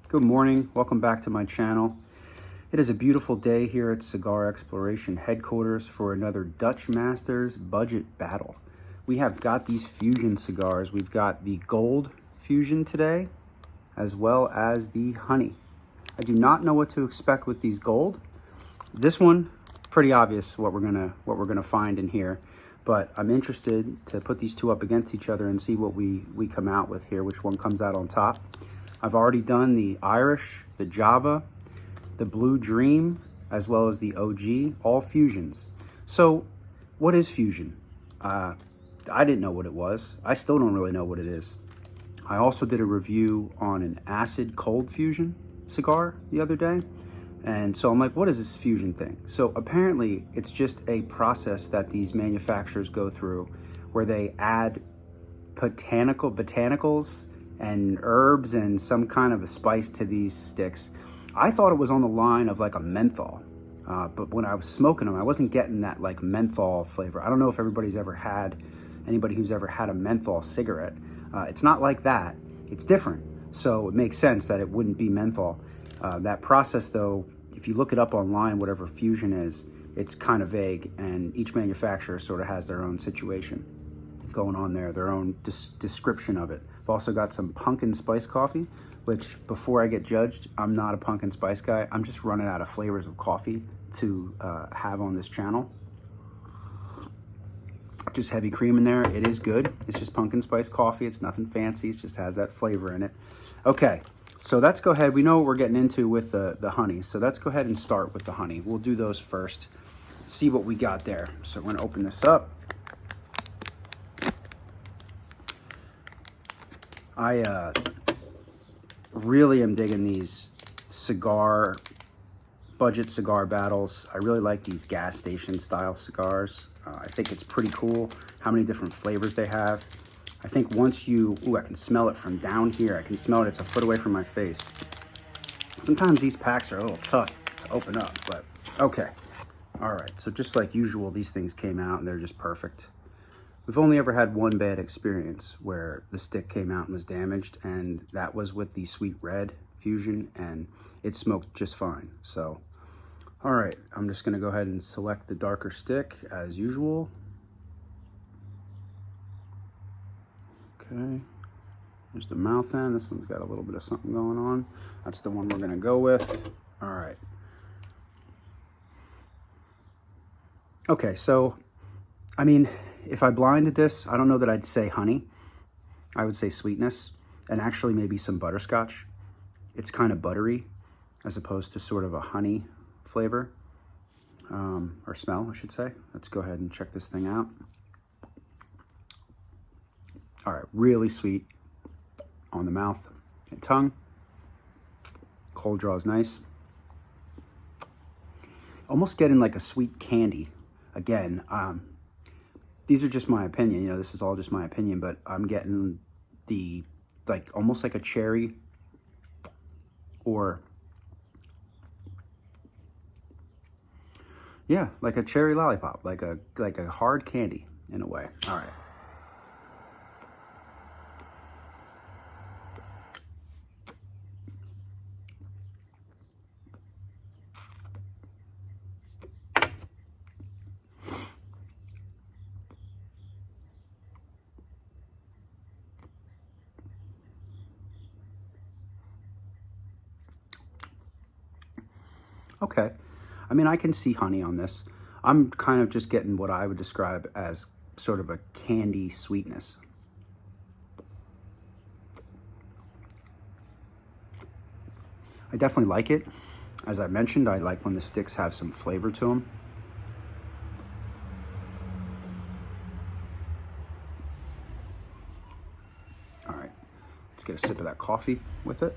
Good morning, welcome back to my channel. It is a beautiful day here at Cigar Exploration headquarters for another Dutch Masters budget battle. We have got these fusion cigars. We've got the gold fusion today, as well as the honey. I do not know what to expect with these gold. This one, pretty obvious what we're gonna find in here, but I'm interested to put these two up against each other and see what we come out with here, which one comes out on top. I've already done the Irish, the Java, the Blue Dream, as well as the OG, all fusions. So what is fusion? I didn't know what it was. I still don't really know what it is. I also did a review on an acid cold fusion cigar the other day. And so I'm like, what is this fusion thing? So apparently it's just a process that these manufacturers go through where they add botanicals and herbs and some kind of a spice to these sticks. I thought it was on the line of like a menthol, but when I was smoking them, I wasn't getting that like menthol flavor. I don't know if anybody who's ever had a menthol cigarette. It's not like that, it's different. So it makes sense that it wouldn't be menthol. That process though, if you look it up online, whatever fusion is, it's kind of vague, and each manufacturer sort of has their own situation going on there, their own description of it. I've also got some pumpkin spice coffee, which before I get judged, I'm not a pumpkin spice guy. I'm just running out of flavors of coffee to have on this channel. Just heavy cream in there. It is good. It's just pumpkin spice coffee. It's nothing fancy. It just has that flavor in it. Okay, so let's go ahead. We know what we're getting into with the honey. So let's go ahead and start with the honey. We'll do those first. See what we got there. So we're gonna open this up. I really am digging these budget cigar battles. I really like these gas station style cigars. I think it's pretty cool how many different flavors they have. I think once I can smell it from down here. I can smell it, it's a foot away from my face. Sometimes these packs are a little tough to open up, but okay. All right, so just like usual, these things came out and they're just perfect. We've only ever had one bad experience where the stick came out and was damaged, and that was with the Sweet Red Fusion, and it smoked just fine. So, all right, I'm just gonna go ahead and select the darker stick as usual. Okay, there's the mouth end. This one's got a little bit of something going on. That's the one we're gonna go with. All right. Okay, so, I mean, if I blinded this, I don't know that I'd say honey. I would say sweetness, and actually maybe some butterscotch. It's kind of buttery as opposed to sort of a honey flavor, or smell, I should say. Let's go ahead and check this thing out. All right, really sweet on the mouth and tongue. Cold draw is nice. Almost getting like a sweet candy. Again, these are just my opinion, you know, this is all just my opinion, but I'm getting almost like a cherry, or yeah, like a cherry lollipop, like a hard candy in a way. All right. Okay, I mean, I can see honey on this. I'm kind of just getting what I would describe as sort of a candy sweetness. I definitely like it. As I mentioned, I like when the sticks have some flavor to them. All right, let's get a sip of that coffee with it.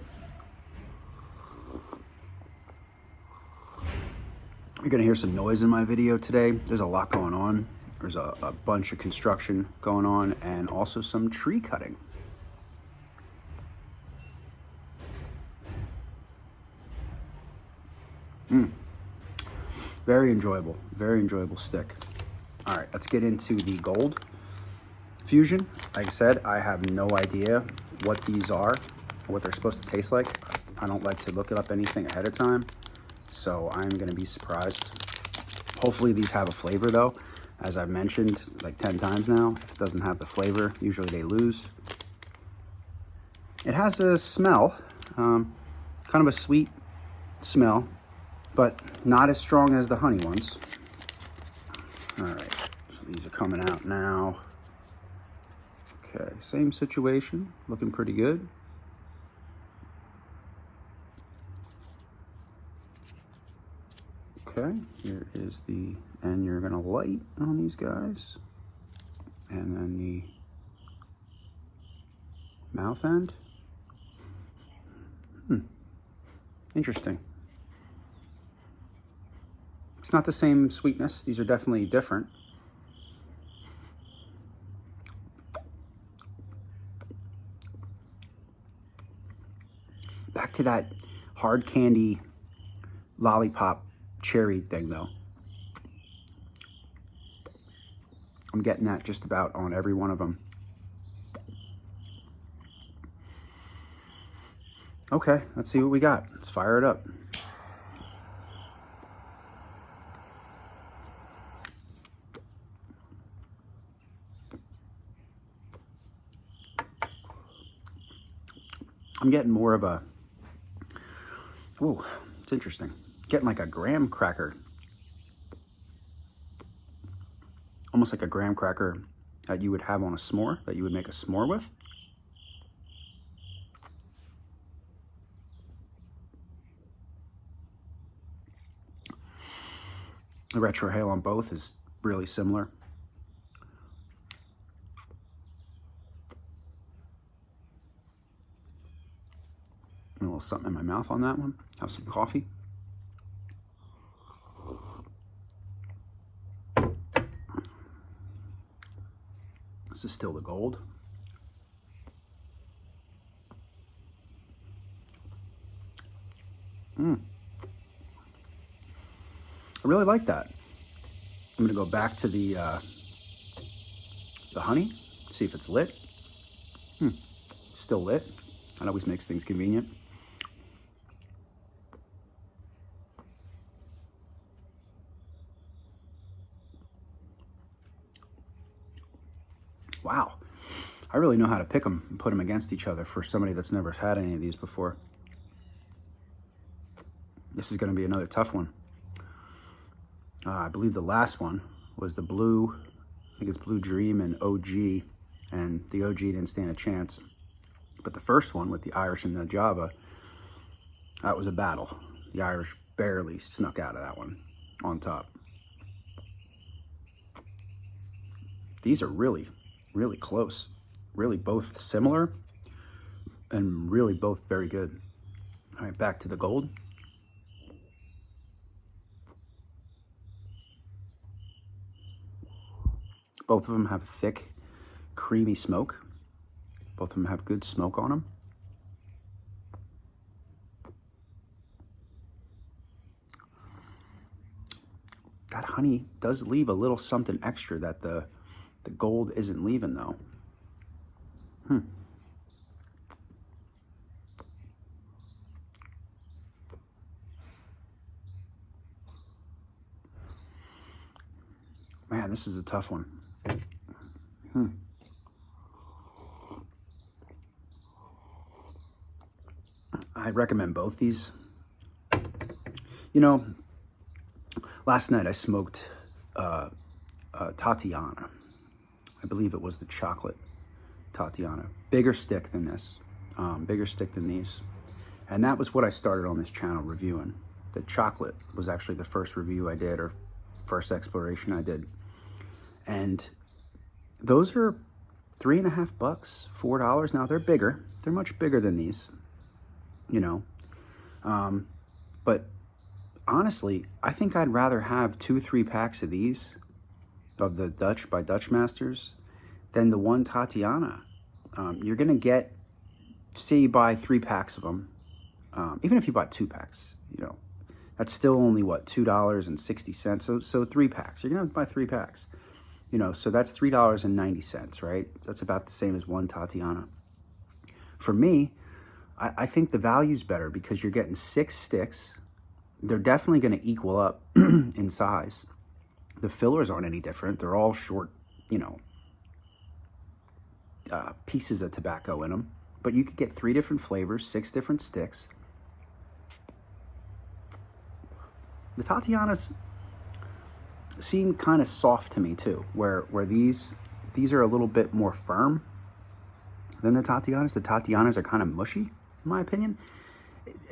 You're gonna hear some noise in my video today. There's a lot going on. There's a bunch of construction going on, and also some tree cutting. Very enjoyable stick. All right, let's get into the gold fusion. Like I said, I have no idea what these are, what they're supposed to taste like. I don't like to look up anything ahead of time, so I'm gonna be surprised. Hopefully these have a flavor though. As I've mentioned like 10 times now, if it doesn't have the flavor, usually they lose. It has a smell, kind of a sweet smell, but not as strong as the honey ones. All right, so these are coming out now. Okay, same situation, looking pretty good. Okay, here is the, and you're gonna light on these guys. And then the mouth end. Interesting. It's not the same sweetness. These are definitely different. Back to that hard candy lollipop cherry thing though. I'm getting that just about on every one of them. Okay, let's see what we got. Let's fire it up. I'm getting more of a, oh, it's interesting. Getting like a graham cracker. Almost like a graham cracker that you would have on a s'more, that you would make a s'more with. The retrohale on both is really similar. A little something in my mouth on that one. Have some coffee. This is still the gold. I really like that. I'm gonna go back to the honey, see if it's lit. Still lit. That always makes things convenient. Wow, I really know how to pick them and put them against each other for somebody that's never had any of these before. This is gonna be another tough one. I believe the last one was the blue, I think it's Blue Dream and OG, and the OG didn't stand a chance. But the first one with the Irish and the Java, that was a battle. The Irish barely snuck out of that one on top. These are really, really close. Really both similar and really both very good. All right, back to the gold. Both of them have thick, creamy smoke. Both of them have good smoke on them. That honey does leave a little something extra that the gold isn't leaving though. Man, this is a tough one. I'd recommend both these. You know, last night I smoked Tatiana. I believe it was the chocolate Tatiana. Bigger stick than this, bigger stick than these. And that was what I started on this channel reviewing. The chocolate was actually the first review I did, or first exploration I did. And those are $3.50, $4. Now they're bigger. They're much bigger than these, you know. But honestly, I think I'd rather have 2-3 packs of these, of the Dutch by DUTCHMASTERS, than the one Tatiana. You're gonna get, say you buy 3 packs of them, even if you bought 2 packs, you know, that's still only what, $2.60. So 3 packs. You're gonna have to buy 3 packs. You know, so that's $3.90, right? That's about the same as one Tatiana. For me, I think the value's better because you're getting 6 sticks. They're definitely going to equal up in size. The fillers aren't any different. They're all short, you know, pieces of tobacco in them. But you could get 3 different flavors, 6 different sticks. The Tatianas seem kind of soft to me too, where these are a little bit more firm than the Tatianas. The Tatianas are kind of mushy, in my opinion.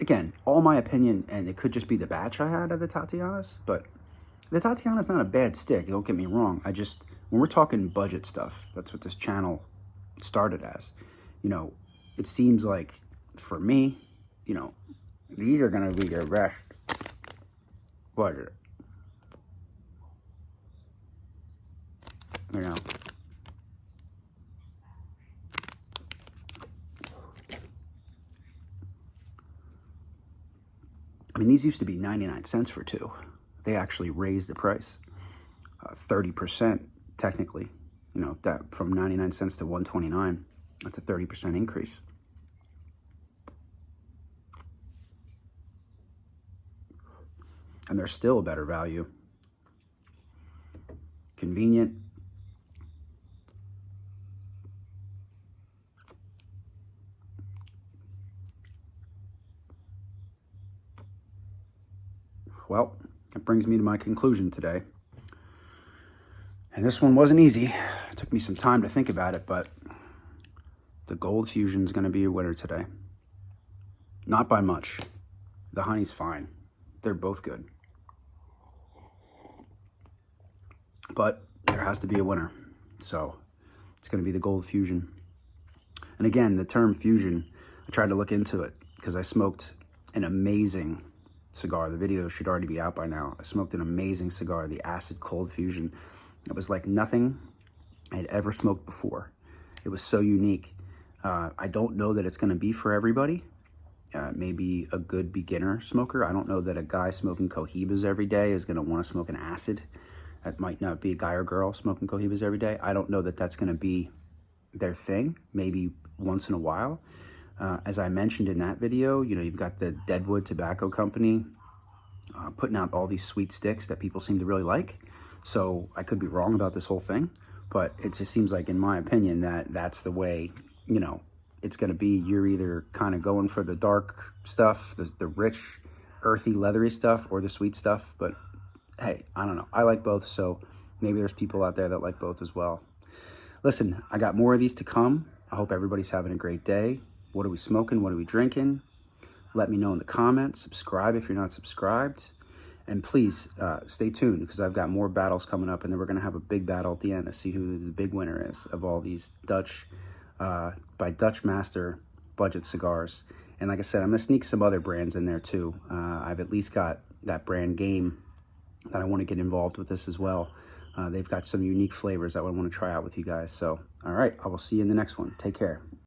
Again, all my opinion, and it could just be the batch I had of the Tatianas, but the Tatiana's not a bad stick, don't get me wrong. When we're talking budget stuff, that's what this channel started as. You know, it seems like, for me, you know, these are going to be your best budget. You know. I mean, these used to be 99 cents for 2. They actually raised the price 30%, technically. You know, that from 99 cents to 129. That's a 30% increase. And they're still a better value. Convenient. Well, that brings me to my conclusion today. And this one wasn't easy. It took me some time to think about it, but the Gold Fusion is going to be a winner today. Not by much. The honey's fine. They're both good. But there has to be a winner. So it's going to be the Gold Fusion. And again, the term fusion, I tried to look into it because I smoked an amazing cigar. The video should already be out by now. I smoked an amazing cigar, the Acid Cold Fusion. It was like nothing I had ever smoked before. It was so unique. I don't know that it's going to be for everybody. Maybe a good beginner smoker. I don't know that a guy smoking Cohibas every day is going to want to smoke an acid. That might not be a guy or girl smoking Cohibas every day. I don't know that that's going to be their thing. Maybe once in a while. As I mentioned in that video, you know, you've got the Deadwood Tobacco Company putting out all these sweet sticks that people seem to really like. So I could be wrong about this whole thing, but it just seems like, in my opinion, that that's the way, you know, it's going to be. You're either kind of going for the dark stuff, the rich, earthy, leathery stuff, or the sweet stuff. But hey, I don't know. I like both, so maybe there's people out there that like both as well. Listen, I got more of these to come. I hope everybody's having a great day. What are we smoking? What are we drinking? Let me know in the comments. Subscribe if you're not subscribed. And please stay tuned, because I've got more battles coming up, and then we're going to have a big battle at the end to see who the big winner is of all these Dutch, by Dutch Master budget cigars. And like I said, I'm going to sneak some other brands in there too. I've at least got that brand Game that I want to get involved with this as well. They've got some unique flavors that I want to try out with you guys. So, all right, I will see you in the next one. Take care.